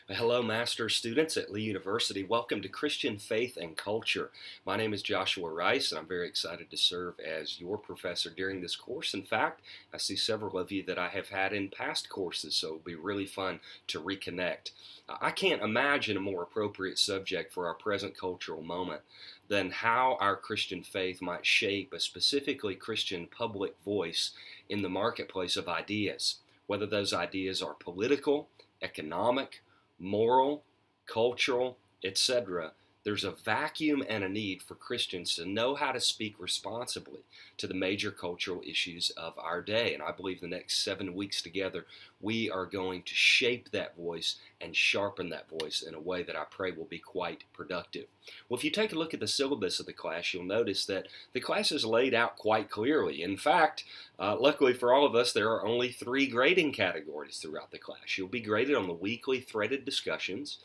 Hello, master students at Lee University. Welcome to Christian Faith and Culture. My name is Joshua Rice, and I'm very excited to serve as your professor during this course. In fact, I see several of you that I have had in past courses, so it'll be really fun to reconnect. I can't imagine a more appropriate subject for our present cultural moment than how our Christian faith might shape a specifically Christian public voice in the marketplace of ideas, whether those ideas are political, economic, moral, cultural, etc. There's a vacuum and a need for Christians to know how to speak responsibly to the major cultural issues of our day. And I believe the next 7 weeks together, we are going to shape that voice and sharpen that voice in a way that I pray will be quite productive. Well, if you take a look at the syllabus of the class, you'll notice that the class is laid out quite clearly. In fact, luckily for all of us, there are only 3 grading categories throughout the class. You'll be graded on the weekly threaded discussions,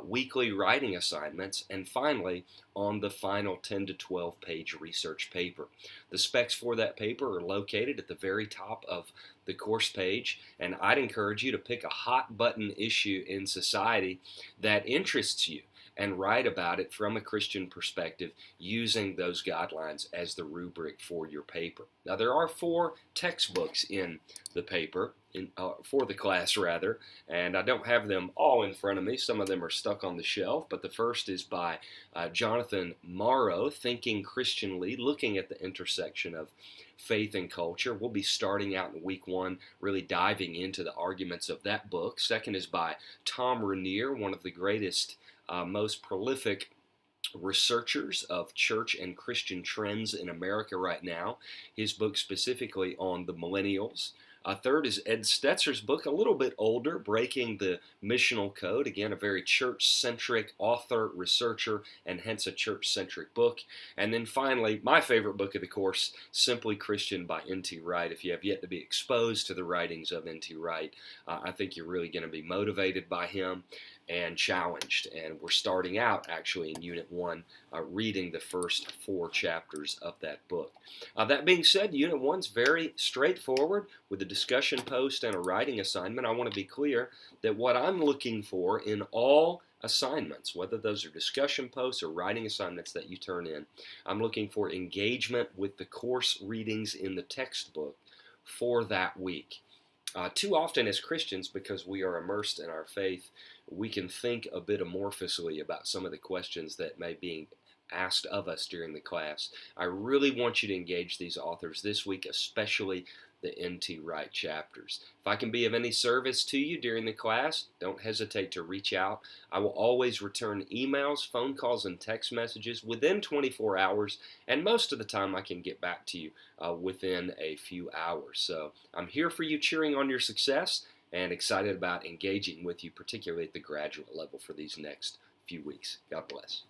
weekly writing assignments, and finally on the final 10 to 12 page research paper. The specs for that paper are located at the very top of the course page, and I'd encourage you to pick a hot button issue in society that interests you and write about it from a Christian perspective using those guidelines as the rubric for your paper. Now, there are 4 textbooks in the paper, for the class rather, and I don't have them all in front of me. Some of them are stuck on the shelf, but the first is by Jonathan Morrow, Thinking Christianly, looking at the intersection of faith and culture. We'll be starting out in week 1, really diving into the arguments of that book. Second is by Tom Rainier, one of the greatest most prolific researchers of church and Christian trends in America right now. His book specifically on the millennials. Third is Ed Stetzer's book, a little bit older, Breaking the Missional Code. Again, a very church-centric author, researcher, and hence a church-centric book. And then finally, my favorite book of the course, Simply Christian by N.T. Wright. If you have yet to be exposed to the writings of N.T. Wright, I think you're really going to be motivated by him and challenged. And we're starting out actually in Unit 1, reading the first 4 chapters of that book. That being said, Unit 1's very straightforward with a discussion post and a writing assignment. I want to be clear that what I'm looking for in all assignments, whether those are discussion posts or writing assignments that you turn in, I'm looking for engagement with the course readings in the textbook for that week. Too often as Christians, because we are immersed in our faith, we can think a bit amorphously about some of the questions that may be asked of us during the class. I really want you to engage these authors this week, especially the N.T. Wright chapters. If I can be of any service to you during the class, don't hesitate to reach out. I will always return emails, phone calls, and text messages within 24 hours, and most of the time I can get back to you within a few hours. So I'm here for you, cheering on your success, and excited about engaging with you, particularly at the graduate level for these next few weeks. God bless.